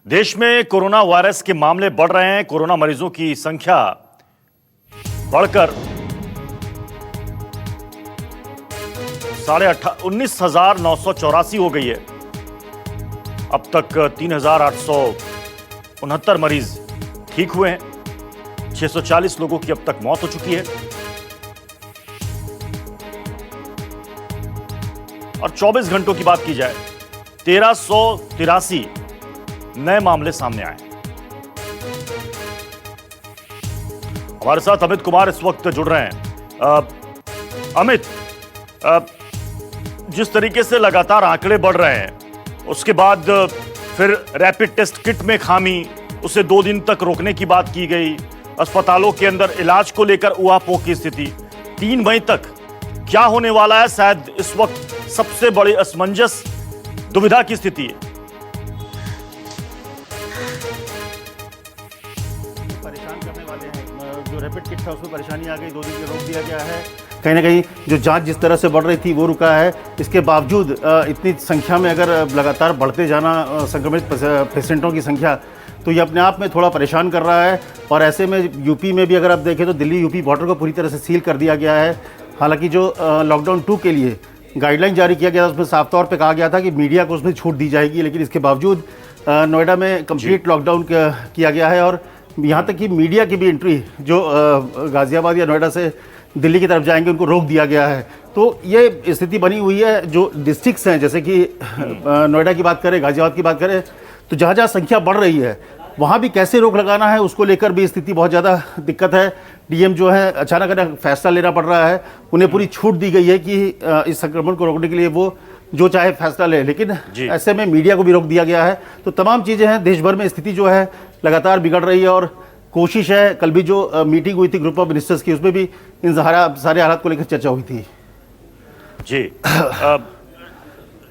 देश में corona virus के मामले बढ़ रहे हैं। कोरोना मरीजों की संख्या बढ़कर 19,984 हो गई है। अब तक 3,869 मरीज ठीक हुए हैं। 640 लोगों की अब तक मौत हो चुकी है और 24 घंटों की बात की जाए 1383 नए मामले सामने आए। हमारे साथ अमित कुमार इस वक्त जुड़ रहे हैं। अमित, जिस तरीके से लगातार आंकड़े बढ़ रहे हैं, उसके बाद फिर रैपिड टेस्ट किट में खामी, उसे 2 दिन तक रोकने की बात की गई। अस्पतालों के अंदर इलाज को लेकर ऊहापोह की स्थिति। 3 मई तक क्या होने वाला है, शायद इस वक्त सबसे बड़ी असमंजस दुविधा की स्थिति है। परेशान करने वाले हैं, जो रैपिड किट था उसमें परेशानी आ गई, 2 दिन के रोक दिया गया है। कहीं ना कहीं जो जांच जिस तरह से बढ़ रही थी वो रुका है। इसके बावजूद इतनी संख्या में अगर लगातार बढ़ते जाना संक्रमित पेशेंटों की संख्या, तो ये अपने आप में थोड़ा परेशान कर रहा है। और ऐसे में यूपी में भी अगर आप देखें तो दिल्ली यूपी बॉर्डर को पूरी तरह से सील कर दिया गया है। हालांकि जो लॉकडाउन 2 के लिए गाइडलाइन जारी किया गया था उसमें साफ तौर पे कहा गया था कि मीडिया को उसमें छूट दी जाएगी, लेकिन इसके बावजूद नोएडा में कंप्लीट लॉकडाउन किया गया है। और यहाँ तक कि मीडिया की भी एंट्री जो गाजियाबाद या नोएडा से दिल्ली की तरफ जाएंगे उनको रोक दिया गया है। तो ये स्थिति बनी हुई है। जो डिस्ट्रिक्ट्स हैं, जैसे कि नोएडा की बात करें, गाजियाबाद की बात करें, तो जहाँ जहाँ संख्या बढ़ रही है वहाँ भी कैसे रोक लगाना है उसको लेकर भी स्थिति बहुत ज़्यादा दिक्कत है। डीएम जो है अचानक फैसला लेना पड़ रहा है। उन्हें पूरी छूट दी गई है कि इस संक्रमण को रोकने के लिए वो जो चाहे फैसला ले, लेकिन ऐसे में मीडिया को भी रोक दिया गया है। तो तमाम चीज़ें हैं, देश भर में स्थिति जो है लगातार बिगड़ रही है। और कोशिश है, कल भी जो मीटिंग हुई थी ग्रुप ऑफ मिनिस्टर्स की, उसमें भी इन सारे हालात को लेकर चर्चा हुई थी। जी,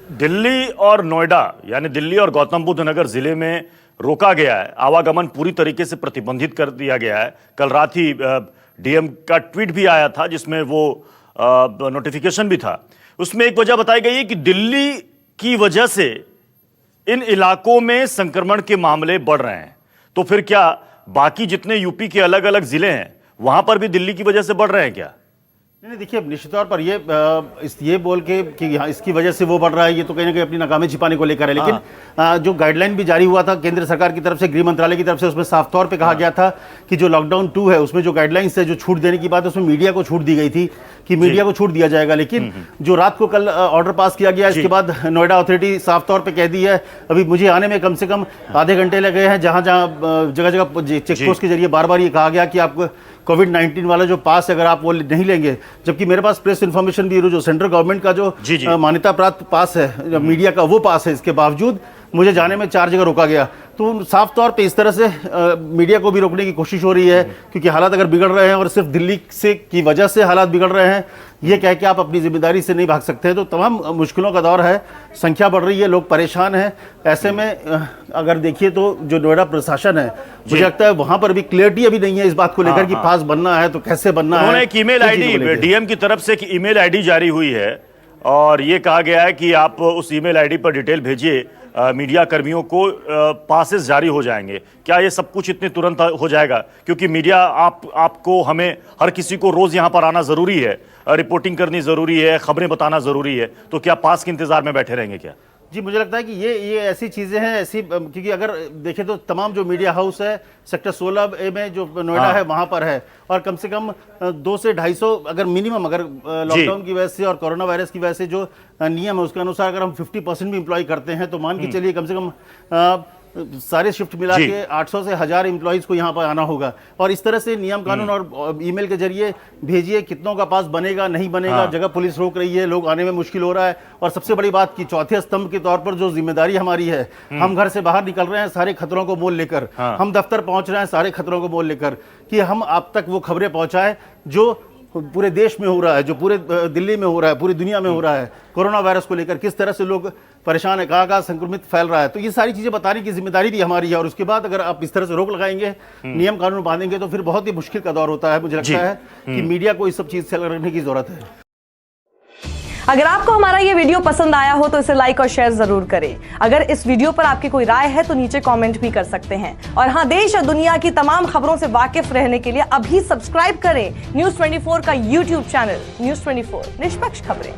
दिल्ली और नोएडा यानी दिल्ली और गौतम बुद्ध नगर जिले में रोका गया है। आवागमन पूरी तरीके से प्रतिबंधित कर दिया गया है। कल रात ही डीएम का ट्वीट भी आया था जिसमें वो नोटिफिकेशन भी था। उसमें एक वजह बताई गई है कि दिल्ली की वजह से इन इलाकों में संक्रमण के मामले बढ़ रहे हैं। तो फिर क्या बाकी जितने यूपी के अलग अलग जिले हैं वहां पर भी दिल्ली की वजह से बढ़ रहे हैं क्या? नहीं, देखिए, निश्चित तौर पर ये बोल के कि यहाँ इसकी वजह से वो बढ़ रहा है, ये तो कहीं ना कहीं अपनी नाकामी छिपाने को लेकर है। लेकिन जो गाइडलाइन भी जारी हुआ था केंद्र सरकार की तरफ से, गृह मंत्रालय की तरफ से, उसमें साफ तौर पे कहा गया था कि जो लॉकडाउन 2 है उसमें जो गाइडलाइंस है, जो छूट देने की बात है, उसमें मीडिया को छूट दी गई थी कि मीडिया को छूट दिया जाएगा। लेकिन जो रात को कल ऑर्डर पास किया गया, इसके बाद नोएडा अथॉरिटी साफ तौर पर कह दी है, अभी मुझे आने में कम से कम आधे घंटे लगे हैं, जहाँ जगह जगह चेक पोस्ट के जरिए बार बार ये कहा गया कि आपको कोविड-19 वाला जो पास है अगर आप वो नहीं लेंगे, जबकि मेरे पास प्रेस इन्फॉर्मेशन ब्यूरो जो सेंट्रल गवर्नमेंट का जो मान्यता प्राप्त पास है, मीडिया का वो पास है, इसके बावजूद मुझे जाने में 4 जगह रोका गया। तो साफ तौर पे इस तरह से मीडिया को भी रोकने की कोशिश हो रही है, क्योंकि हालात अगर बिगड़ रहे हैं और सिर्फ दिल्ली से की वजह से हालात बिगड़ रहे हैं, ये कह के आप अपनी जिम्मेदारी से नहीं भाग सकते। तो तमाम मुश्किलों का दौर है, संख्या बढ़ रही है, लोग परेशान हैं। ऐसे में अगर देखिए तो जो नोएडा प्रशासन है, मुझे लगता है वहां पर भी क्लियरिटी अभी नहीं है इस बात को लेकर कि पास बनना है तो कैसे बनना है। उन्होंने एक ईमेल आईडी, डीएम की तरफ से एक ईमेल आईडी जारी हुई है और ये कहा गया है कि आप उस ईमेल आईडी पर डिटेल भेजिए, मीडिया कर्मियों को पासेस जारी हो जाएंगे। क्या ये सब कुछ इतने तुरंत हो जाएगा? क्योंकि मीडिया आपको, हमें, हर किसी को रोज यहाँ पर आना जरूरी है, रिपोर्टिंग करनी जरूरी है, खबरें बताना जरूरी है। तो क्या पास के इंतजार में बैठे रहेंगे क्या? जी, मुझे लगता है कि ये ऐसी चीज़ें हैं, ऐसी, क्योंकि अगर देखें तो तमाम जो मीडिया हाउस है सेक्टर 16A में जो नोएडा है वहाँ पर है, और कम से कम 200 से 250 अगर मिनिमम, अगर लॉकडाउन की वजह से और कोरोना वायरस की वजह से जो नियम है उसके अनुसार अगर हम 50% भी एम्प्लॉय करते हैं तो मान के चलिए कम से कम सारे शिफ्ट मिला के 800 से 1000 एम्प्लॉइज को यहाँ पर आना होगा। और इस तरह से नियम कानून और ईमेल के जरिए भेजिए, कितनों का पास बनेगा नहीं बनेगा, जगह पुलिस रोक रही है, लोग आने में मुश्किल हो रहा है। और सबसे बड़ी बात कि चौथे स्तंभ के तौर पर जो जिम्मेदारी हमारी है, हम घर से बाहर निकल रहे हैं सारे खतरों को मोल लेकर, हम दफ्तर पहुंच रहे हैं सारे खतरों को मोल लेकर, कि हम आप तक वो खबरें पहुंचाएं जो पूरे देश में हो रहा है, जो पूरे दिल्ली में हो रहा है, पूरी दुनिया में हो रहा है। कोरोना वायरस को लेकर किस तरह से लोग परेशान है, कहाँ संक्रमित फैल रहा है, तो ये सारी चीजें बताने की जिम्मेदारी भी हमारी है। और उसके बाद अगर आप इस तरह से रोक लगाएंगे, नियम कानून बांधेंगे, तो फिर बहुत ही मुश्किल का दौर होता है। मुझे लगता है कि मीडिया को इस सब चीज से अलग रखने की जरूरत है। अगर आपको हमारा ये वीडियो पसंद आया हो तो इसे लाइक और शेयर जरूर करें। अगर इस वीडियो पर आपकी कोई राय है तो नीचे कमेंट भी कर सकते हैं। और हाँ, देश और दुनिया की तमाम खबरों से वाकिफ रहने के लिए अभी सब्सक्राइब करें न्यूज़ 24 का यूट्यूब चैनल न्यूज़ 24 निष्पक्ष खबरें।